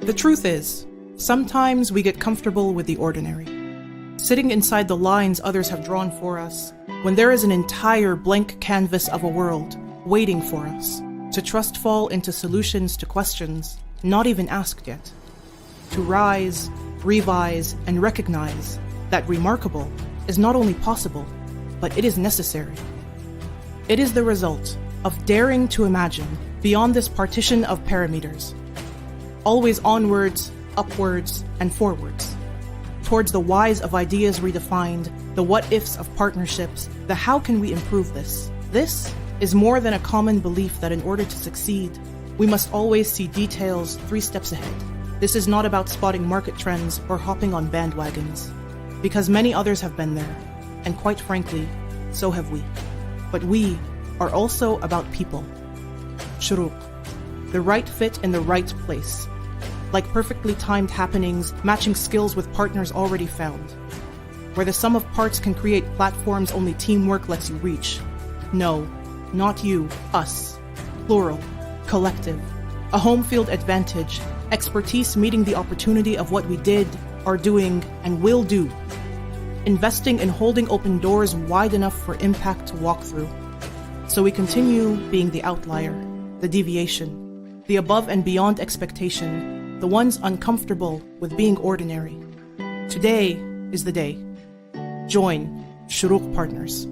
The truth is, sometimes we get comfortable with the ordinary, sitting inside the lines others have drawn for us, when there is an entire blank canvas of a world waiting for us to trust fall into solutions to questions not even asked yet, to rise, revise, and recognize that remarkable is not only possible, but it is necessary. It is the result of daring to imagine beyond this partition of parameters, always onwards, upwards, and forwards, towards the whys of ideas redefined, the what-ifs of partnerships, the how can we improve this. This is more than a common belief that in order to succeed, we must always see details 3 steps ahead. This is not about spotting market trends or hopping on bandwagons, because many others have been there, and quite frankly, so have we. But we are also about people. Shorooq, the right fit in the right place, like perfectly timed happenings matching skills with partners already found, where the sum of parts can create platforms only teamwork lets you reach. No, not you, us, plural, collective, a home field advantage, expertise meeting the opportunity of what we did, are doing, and will do, investing in holding open doors wide enough for impact to walk through. So we continue being the outlier, the deviation, the above and beyond expectation, the ones uncomfortable with being ordinary. Today is the day. Join Shorooq Partners.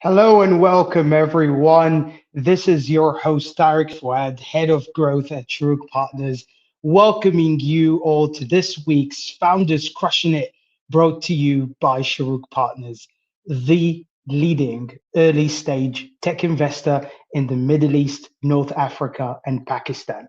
Hello and welcome everyone. This is your host Tariq Fouad, Head of Growth at Shorooq Partners, welcoming you all to this week's Founders Crushin It, brought to you by Shorooq Partners, the leading early stage tech investor in the Middle East, North Africa, and Pakistan.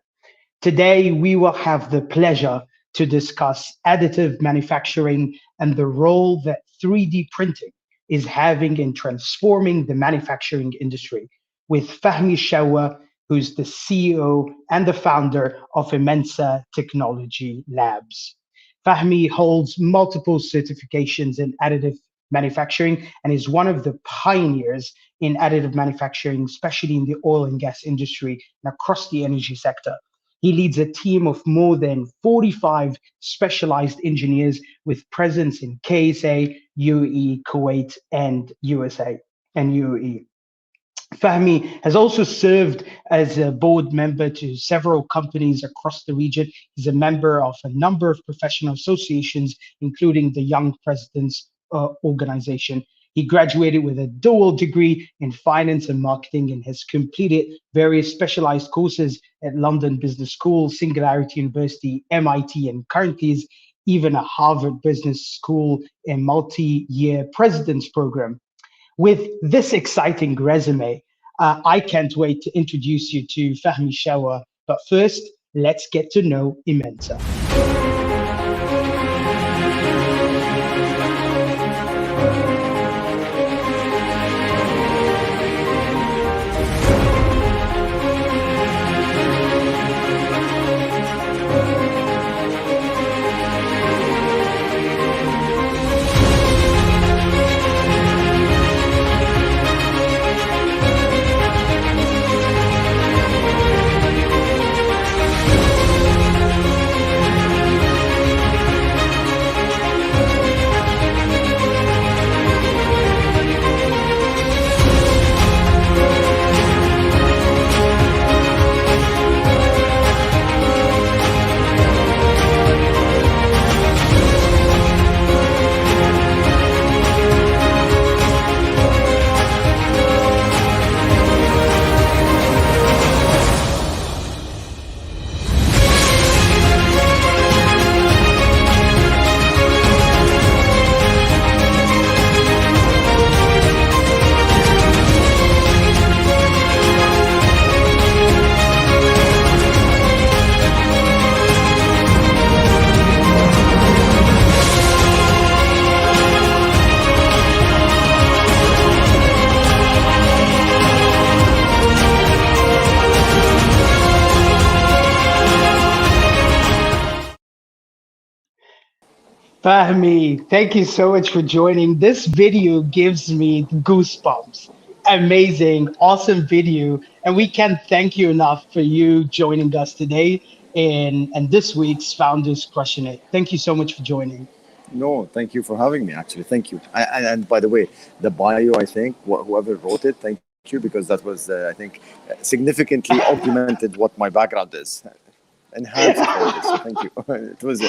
Today, we will have the pleasure to discuss additive manufacturing and the role that 3D printing is having in transforming the manufacturing industry with Fahmi Al Shawwa, who's the CEO and the founder of Immensa Labs. Fahmi holds multiple certifications in additive manufacturing and is one of the pioneers in additive manufacturing, especially in the oil and gas industry and across the energy sector. He leads a team of more than 45 specialized engineers with presence in KSA, UAE, Kuwait, and USA and UAE. Fahmi has also served as a board member to several companies across the region. He's a member of a number of professional associations, including the Young Presidents Organization. He graduated with a dual degree in finance and marketing and has completed various specialized courses at London Business School, Singularity University, MIT, and currently is even a Harvard Business School a multi-year president's program. With this exciting resume, I can't wait to introduce you to Fahmi Al Shawwa. But first, let's get to know Immensa. Fahmi, thank you so much for joining. This video gives me goosebumps. Amazing, awesome video. and we can't thank you enough for you joining us today and this week's Founders Crushing It. Thank you so much for joining. No, thank you for having me. Actually, thank you. And by the way, the bio, I think whoever wrote it, thank you because that was, I think, significantly augmented what my background is, enhanced what it is. So thank you. It was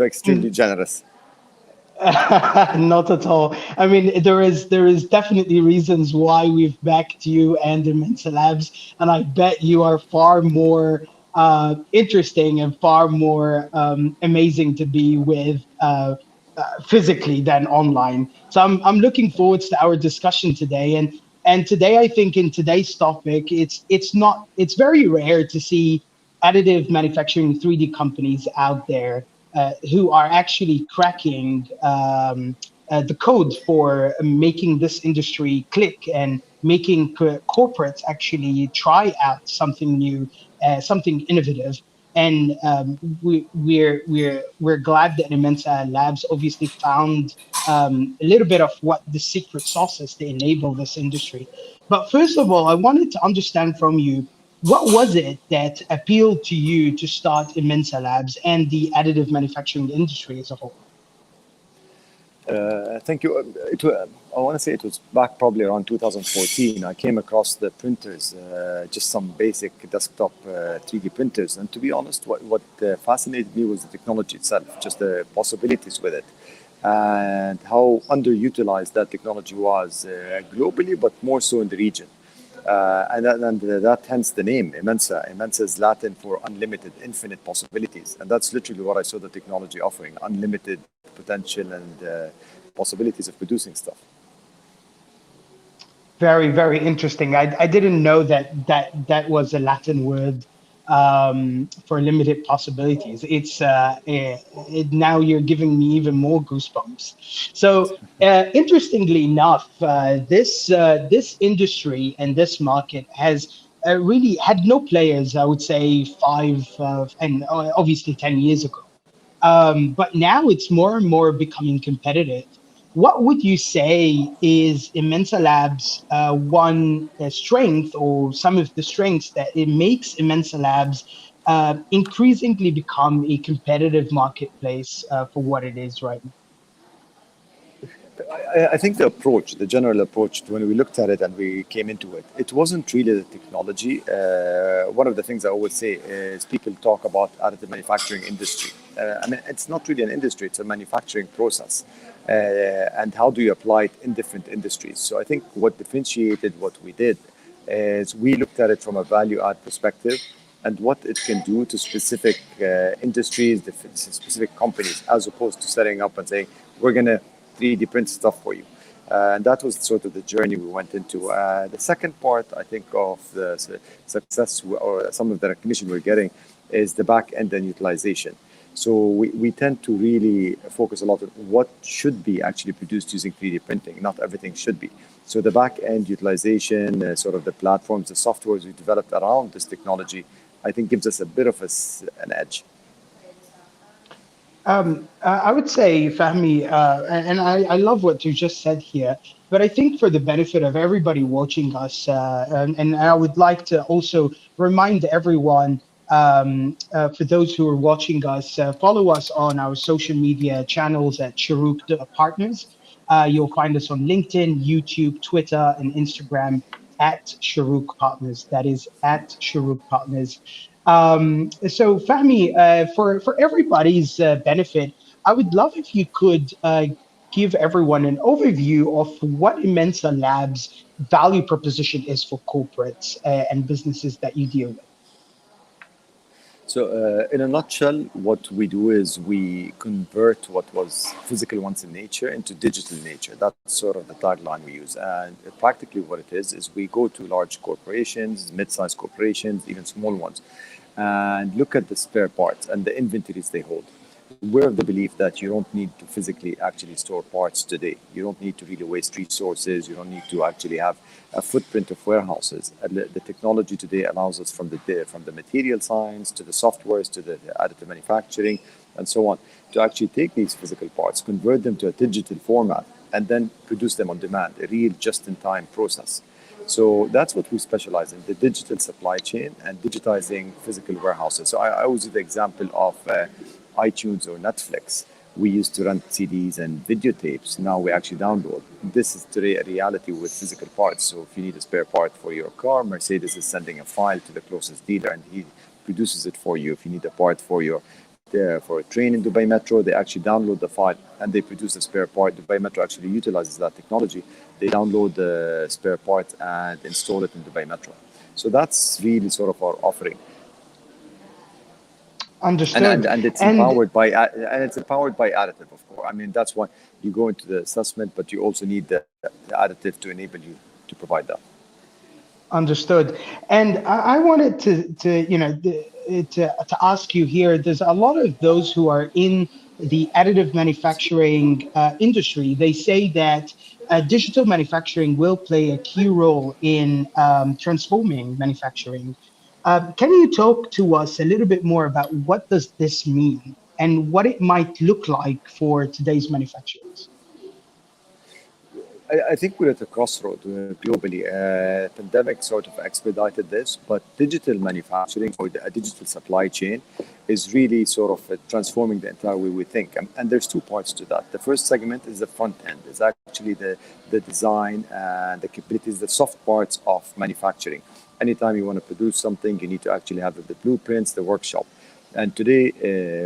extremely generous. Not at all. I mean, there is definitely reasons why we've backed you and Immensa Labs, and I bet you are far more interesting and far more amazing to be with physically than online. So I'm looking forward to our discussion today. And today I think in today's topic, it's very rare to see additive manufacturing 3D companies out there who are actually cracking the code for making this industry click and making corporates actually try out something new, something innovative. And we're glad that Immensa Labs obviously found a little bit of what the secret sauce is to enable this industry. But first of all, I wanted to understand from you, what was it that appealed to you to start Immensa Labs and the additive manufacturing industry as a whole? Thank you. I want to say it was back probably around 2014. I came across the printers, just some basic desktop 3D printers. And to be honest, what fascinated me was the technology itself, just the possibilities with it, and how underutilized that technology was globally, but more so in the region. And that hence the name Immensa. Immensa is Latin for unlimited, infinite possibilities, and that's literally what I saw the technology offering: unlimited potential and possibilities of producing stuff. Very, very interesting. I didn't know that was a Latin word for limited possibilities. Now you're giving me even more goosebumps. So interestingly enough, this industry and this market has really had no players. I would say five and obviously 10 years ago. But now it's more and more becoming competitive. What would you say is Immensa Labs' one strength or some of the strengths that it makes Immensa Labs increasingly become a competitive marketplace for what it is right now? I think the approach, the general approach, when we looked at it and we came into it, it wasn't really the technology. One of the things I always say is people talk about additive manufacturing industry. I mean, it's not really an industry; it's a manufacturing process. And how do you apply it in different industries? So I think what differentiated what we did is we looked at it from a value add perspective and what it can do to specific industries, specific companies, as opposed to setting up and saying, we're going to 3D print stuff for you. And that was sort of the journey we went into. The second part, I think, of the success or some of the recognition we're getting is the back end and utilization. So we tend to really focus a lot on what should be actually produced using 3D printing. Not everything should be. So the back end utilization, sort of the platforms, the softwares we developed around this technology, I think gives us a bit of an edge. I would say, Fahmi, and I love what you just said here, but I think for the benefit of everybody watching us, and I would like to also remind everyone, for those who are watching us, follow us on our social media channels at Shorooq Partners. You'll find us on LinkedIn, YouTube, Twitter, and Instagram at Shorooq Partners. That is at Shorooq Partners. So Fahmi, for everybody's benefit, I would love if you could give everyone an overview of what Immensa Labs' value proposition is for corporates and businesses that you deal with. So, in a nutshell, what we do is we convert what was physical once in nature into digital nature. That's sort of the tagline we use. And practically what it is we go to large corporations, mid-sized corporations, even small ones, and look at the spare parts and the inventories they hold. We're of the belief that you don't need to physically actually store parts today. You don't need to really waste resources. You don't need to actually have a footprint of warehouses. And the technology today allows us from the material science to the softwares to the additive manufacturing and so on to actually take these physical parts, convert them to a digital format, and then produce them on demand, a real just-in-time process. So that's what we specialize in, the digital supply chain and digitizing physical warehouses. So I always use the example of iTunes or Netflix. We used to rent CDs and videotapes. Now we actually download. This is today a reality with physical parts. So if you need a spare part for your car, Mercedes is sending a file to the closest dealer and he produces it for you. If you need a part for your for a train in Dubai Metro, they actually download the file and they produce a spare part. Dubai Metro actually utilizes that technology. They download the spare part and install it in Dubai Metro. So that's really sort of our offering. Understood. And it's empowered by additive, of course. I mean, that's why you go into the assessment, but you also need the additive to enable you to provide that. Understood. And I wanted to ask you here. There's a lot of those who are in the additive manufacturing industry. They say that digital manufacturing will play a key role in transforming manufacturing. Can you talk to us a little bit more about what does this mean and what it might look like for today's manufacturers? I think we're at a crossroad globally. Pandemic sort of expedited this, but digital manufacturing or a digital supply chain is really sort of transforming the entire way we think. And there's two parts to that. The first segment is the front end. It's actually the design and the capabilities, the soft parts of manufacturing. Anytime you want to produce something, you need to actually have the blueprints, the workshop. And today,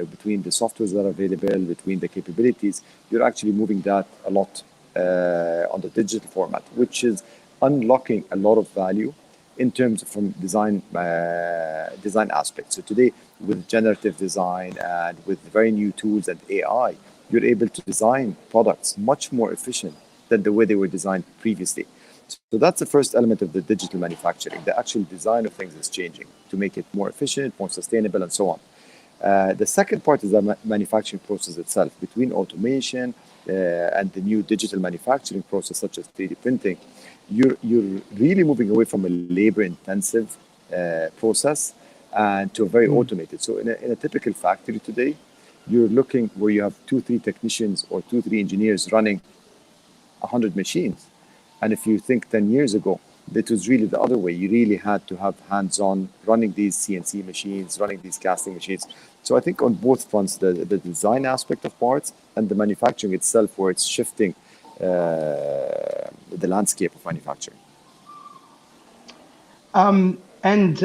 between the softwares that are available, between the capabilities, you're actually moving that a lot on the digital format, which is unlocking a lot of value in terms of from design aspects. So today, with generative design and with very new tools and AI, you're able to design products much more efficient than the way they were designed previously. So that's the first element of the digital manufacturing. The actual design of things is changing to make it more efficient, more sustainable, and so on. The second part is the manufacturing process itself. Between automation and the new digital manufacturing process, such as 3D printing, you're really moving away from a labor-intensive process and to a very automated. So in a typical factory today, you're looking where you have 2-3 technicians or 2-3 engineers running 100 machines. And if you think 10 years ago, it was really the other way. You really had to have hands-on running these CNC machines, running these casting machines. So I think on both fronts, the design aspect of parts and the manufacturing itself, where it's shifting the landscape of manufacturing. And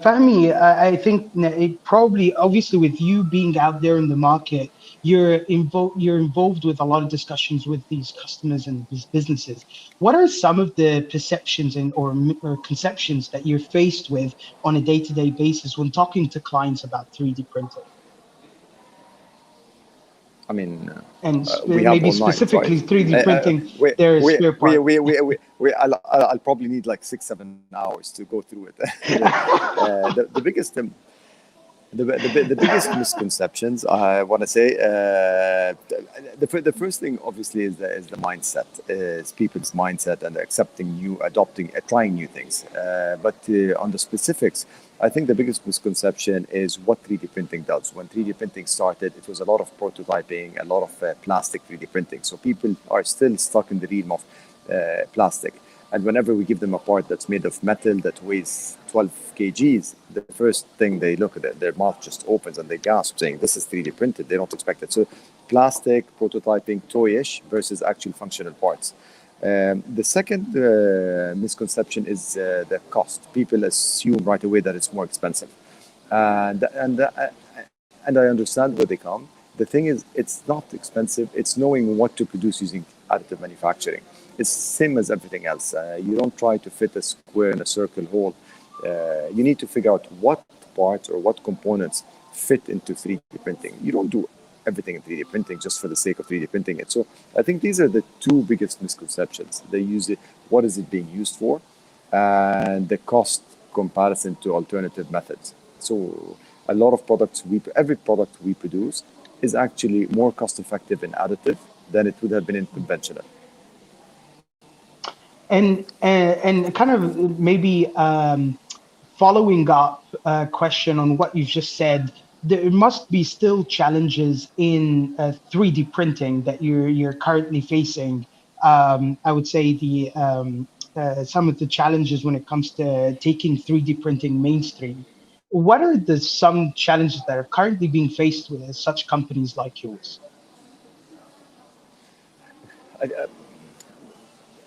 Fahmi, I think it probably, obviously, with you being out there in the market, you're involved with a lot of discussions with these customers and these businesses. What are some of the perceptions or conceptions that you're faced with on a day-to-day basis when talking to clients about 3D printing? I mean, and we have maybe online, specifically right? 3D printing, their spare part. I'll probably need like 6-7 hours to go through it. The biggest misconceptions I want to say, the first thing obviously is the mindset, is people's mindset and accepting adopting, trying new things. But on the specifics, I think the biggest misconception is what 3D printing does. When 3D printing started, it was a lot of prototyping, a lot of plastic 3D printing. So people are still stuck in the realm of plastic. And whenever we give them a part that's made of metal that weighs 12 kgs, the first thing they look at, their mouth just opens and they gasp, saying, this is 3D printed. They don't expect it. So plastic, prototyping, toyish versus actual functional parts. The second misconception is the cost. People assume right away that it's more expensive. And I understand where they come. The thing is, it's not expensive. It's knowing what to produce using additive manufacturing. It's same as everything else. You don't try to fit a square in a circle hole. You need to figure out what parts or what components fit into 3D printing. You don't do everything in 3D printing just for the sake of 3D printing it. So I think these are the two biggest misconceptions. They use it, what is it being used for, and the cost comparison to alternative methods. So a lot of products, every product we produce is actually more cost effective in additive than it would have been in conventional. And kind of maybe following up a question on what you've just said, there must be still challenges in 3D printing that you're currently facing. I would say the some of the challenges when it comes to taking 3D printing mainstream. What are some challenges that are currently being faced with such companies like yours?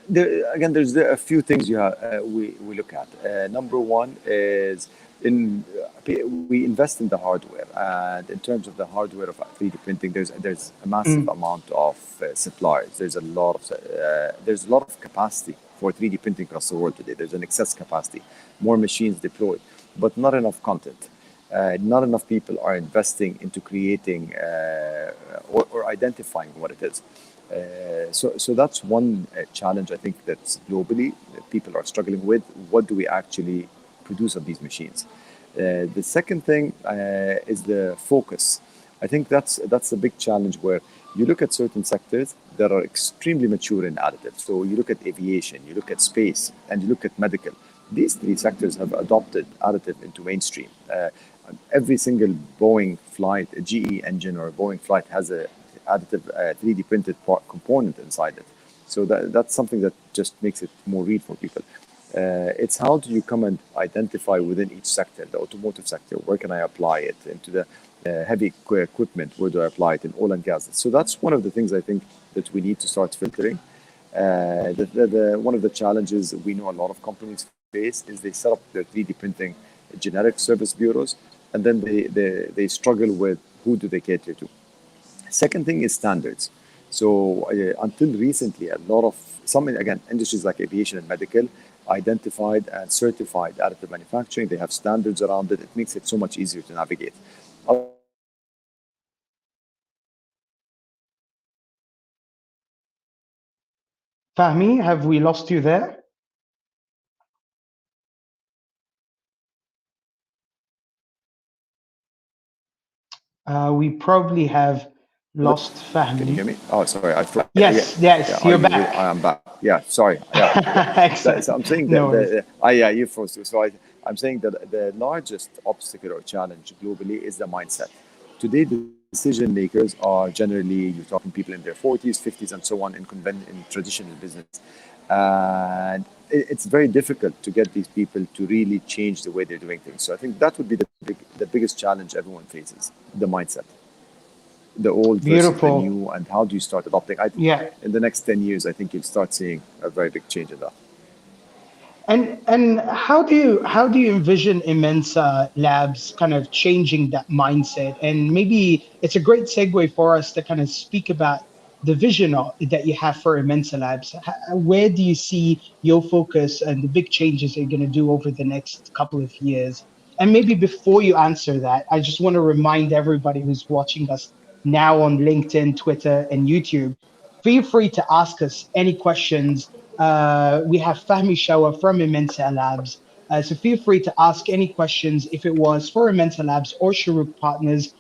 There's a few things we look at. Number one is we invest in the hardware, and in terms of the hardware of 3D printing, there's a massive amount of suppliers. There's a lot of capacity for 3D printing across the world today. There's an excess capacity, more machines deployed, but not enough content. Not enough people are investing into creating or identifying what it is. So that's one challenge I think that's globally that people are struggling with. What do we actually produce on these machines? The second thing is the focus. I think that's a big challenge where you look at certain sectors that are extremely mature in additive. So you look at aviation, you look at space, and you look at medical. These three sectors have adopted additive into mainstream. Every single Boeing flight, a GE engine or a Boeing flight has a additive 3D printed component inside it. So that's something that just makes it more real for people. It's how do you come and identify within each sector, the automotive sector, where can I apply it? Into the heavy equipment, where do I apply it? In oil and gas. So that's one of the things I think that we need to start filtering. One of the challenges we know a lot of companies face is they set up their 3D printing generic service bureaus, and then they struggle with who do they cater to. Second thing is standards. So until recently, a lot of industries like aviation and medical identified and certified additive manufacturing. They have standards around it. It makes it so much easier to navigate. Fahmi, have we lost you there? We probably have lost Fahmi. Can you hear me? Oh, sorry. Yes, you're back. I am back. Yeah, sorry. Yeah. So I'm saying that you froze too. So I'm saying that the largest obstacle or challenge globally is the mindset. Today, the decision makers are generally, you're talking people in their 40s, 50s, and so on in traditional business. And it's very difficult to get these people to really change the way they're doing things. So I think that would be the biggest challenge everyone faces, the mindset. The old versus the new, and how do you start adopting? In the next 10 years, I think you'll start seeing a very big change in that. And how do you envision Immensa Labs kind of changing that mindset? And maybe it's a great segue for us to kind of speak about the vision that you have for Immensa Labs. Where do you see your focus and the big changes you're going to do over the next couple of years? And maybe before you answer that, I just want to remind everybody who's watching us now on LinkedIn, Twitter, and YouTube, feel free to ask us any questions. We have Fahmi Shawwa from Immensa Labs. So feel free to ask any questions if it was for Immensa Labs or Shorooq Partners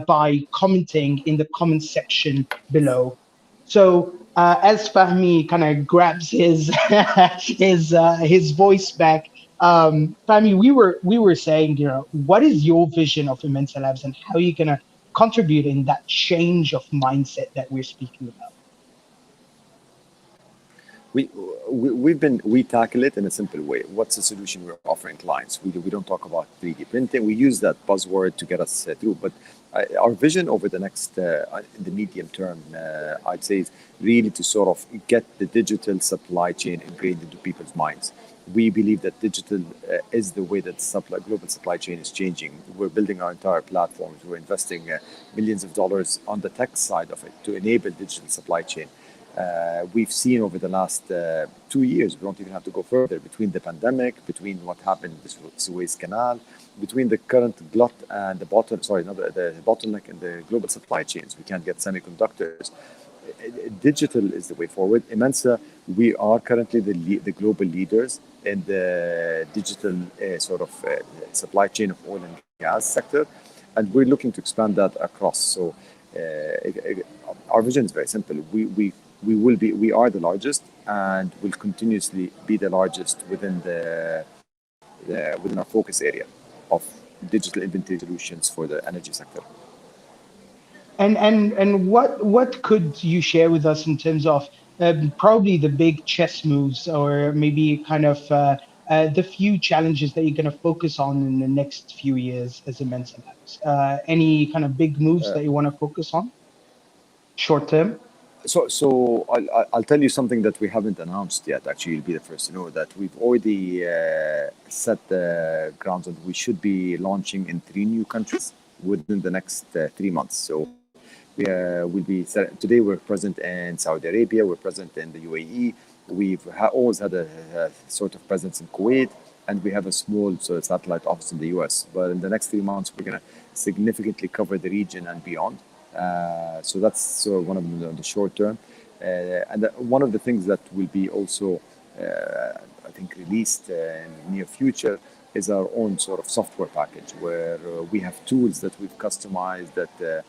by commenting in the comment section below. So as Fahmi kind of grabs his his voice back, Fahmi, we were saying, what is your vision of Immensa Labs and how are you going to contribute in that change of mindset that we're speaking about? We tackle it in a simple way. What's the solution we're offering clients? We don't talk about 3D printing. We use that buzzword to get us through. But our vision over the next, in the medium term, I'd say, is really to sort of get the digital supply chain ingrained into people's minds. We believe that digital is the way that global supply chain is changing. We're building our entire platforms. We're investing millions of dollars on the tech side of it to enable digital supply chain. We've seen over the last 2 years, we don't even have to go further, between the pandemic, between what happened in the Suez Canal, between the current glut and the bottleneck in the global supply chains. We can't get semiconductors. Digital is the way forward. Immensa, we are currently the global leaders in the digital supply chain of oil and gas sector, and we're looking to expand that across. So our vision is very simple. We are the largest and will continuously be the largest within our focus area of digital inventory solutions for the energy sector. And what could you share with us in terms of probably the big chess moves, or maybe kind of the few challenges that you're going to focus on in the next few years as Immensa Labs? Any kind of big moves that you want to focus on short term? I'll tell you something that we haven't announced yet. Actually, you'll be the first to know that we've already set the grounds, and we should be launching in 3 new countries within the next 3 months. So today we're present in Saudi Arabia, we're present in the UAE, we've always had a sort of presence in Kuwait, and we have a small satellite office in the US. But in the next 3 months, we're going to significantly cover the region and beyond. So that's sort of one of the short term. One of the things that will be also, I think, released in the near future is our own sort of software package, where we have tools that we've customized that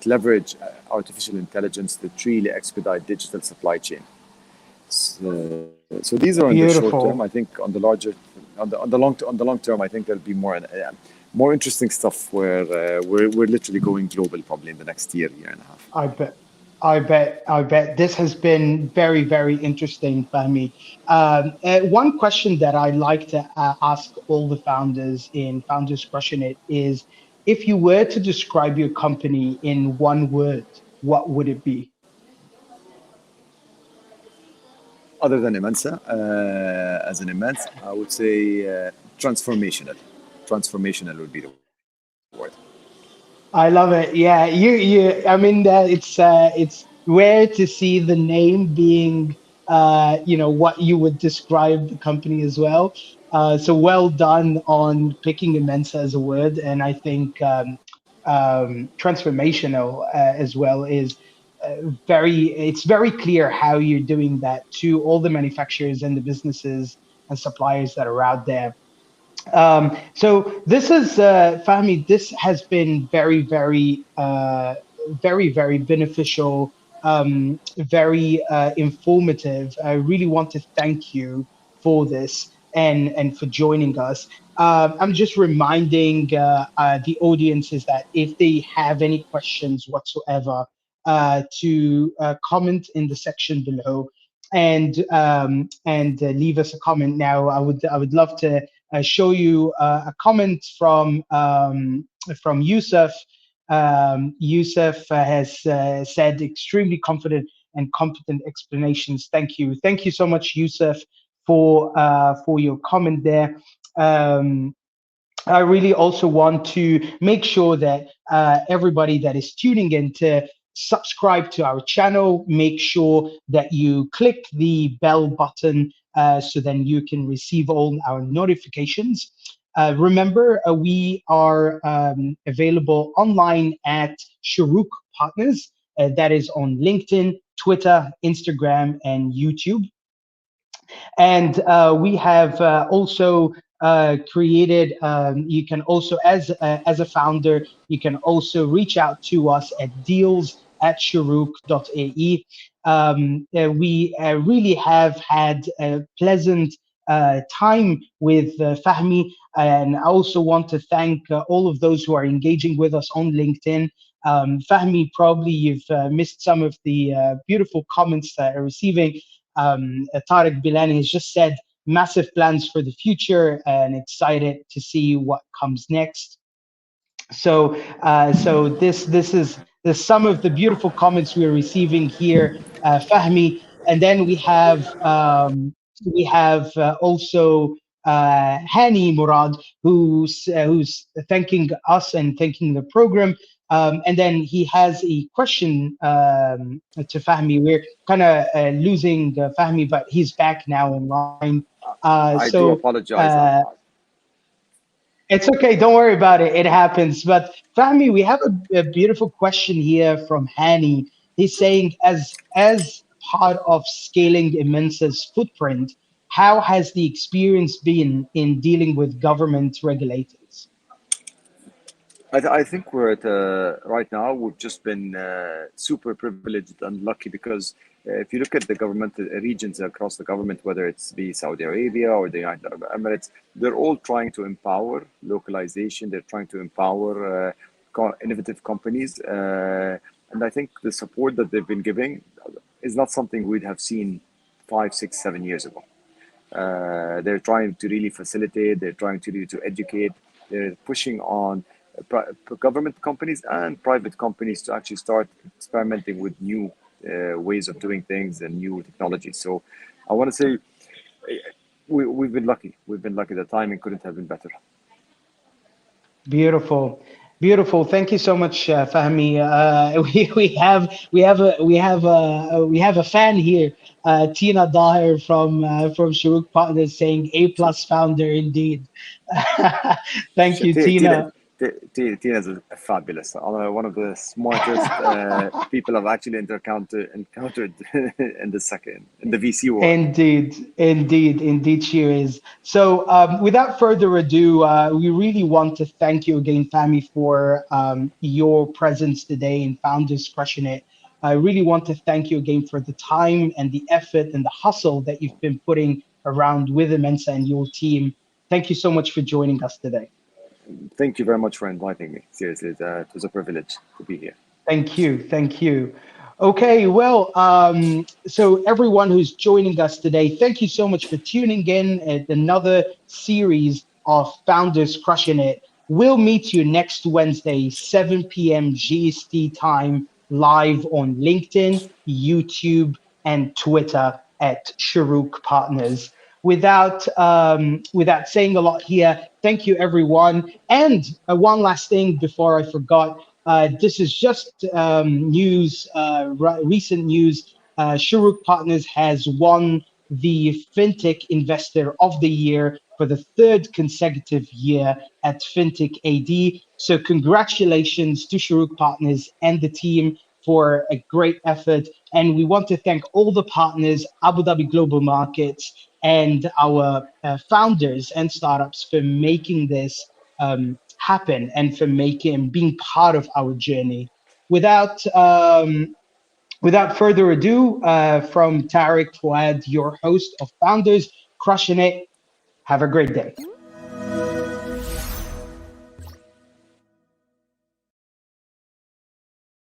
leverage artificial intelligence to really expedite digital supply chain. So these are in the short term. I think on the long term, I think there'll be more interesting stuff where we're literally going global probably in the next year and a half. I bet this has been very, very interesting, Fahmi. One question that I like to ask all the founders in Founders Crushin It is, if you were to describe your company in one word, what would it be? Other than Immensa, as an immense, I would say transformational. Transformational would be the word. I love it. Yeah, you. I mean, it's rare to see the name being, what you would describe the company as well. So well done on picking Immensa as a word, and I think transformational as well is It's very clear how you're doing that to all the manufacturers and the businesses and suppliers that are out there. So this is Fahmi. This has been very, very beneficial, very informative. I really want to thank you for this and for joining us. I'm just reminding the audiences that if they have any questions whatsoever, to comment in the section below and leave us a comment. Now, I would love to show you a comment from Yusuf. Yusuf has said extremely confident and competent explanations. Thank you so much, Yusuf, for your comment there. I really also want to make sure that everybody that is tuning in to subscribe to our channel. Make sure that you click the bell button so then you can receive all our notifications. Remember, we are available online at Shorooq Partners. That is on LinkedIn, Twitter, Instagram, and YouTube. And we have also created, you can also, as a founder, you can also reach out to us at deals@shorooq.ae. We really have had a pleasant time with Fahmi, and I also want to thank all of those who are engaging with us on LinkedIn. Fahmi, probably you've missed some of the beautiful comments that I'm receiving. Tariq Bilani has just said, massive plans for the future and excited to see what comes next. So this is some of the beautiful comments we're receiving here, Fahmi. And then we have also Hani Murad, who's thanking us and thanking the program. And then he has a question to Fahmi. We're kind of losing Fahmi, but he's back now online. I do apologize. It's okay. Don't worry about it. It happens. But Fahmi, we have a beautiful question here from Hani. He's saying, as part of scaling Immensa's footprint, how has the experience been in dealing with government regulators? I think we're at right now. We've just been super privileged and lucky because if you look at the government regions across the government, whether it's be Saudi Arabia or the United Arab Emirates, they're all trying to empower localization. They're trying to empower innovative companies, and I think the support that they've been giving, is not something we'd have seen 5, 6, 7 years ago. They're trying to really facilitate, they're trying to really to educate, they're pushing on government companies and private companies to actually start experimenting with new ways of doing things and new technologies. So I want to say we've been lucky. We've been lucky. The timing couldn't have been better. Beautiful, beautiful. Thank you so much, Fahmi. We have a fan here, Tina Daher from Shorooq Partners, saying A+ founder indeed. Thank you, Tina, Tina. Tina's fabulous. One of the smartest people I've actually encountered in the VC world. Indeed, she is. So, without further ado, we really want to thank you again, Fahmi, for your presence today in Founders Crushing It. I really want to thank you again for the time and the effort and the hustle that you've been putting around with Immensa and your team. Thank you so much for joining us today. Thank you very much for inviting me. Seriously, it was a privilege to be here. Thank you. Okay, well, so everyone who's joining us today, thank you so much for tuning in at another series of Founders Crushing It. We'll meet you next Wednesday, 7 p.m. GST time, live on LinkedIn, YouTube, and Twitter at Shorooq Partners. Without saying a lot here, thank you, everyone. And one last thing before I forgot. This is just news, recent news. Shorooq Partners has won the FinTech Investor of the Year for the third consecutive year at FinTech AD. So congratulations to Shorooq Partners and the team for a great effort. And we want to thank all the partners, Abu Dhabi Global Markets, and our founders and startups for making this happen and for being part of our journey. Without further ado, from Tariq Fouad, your host of Founders Crushing It, have a great day.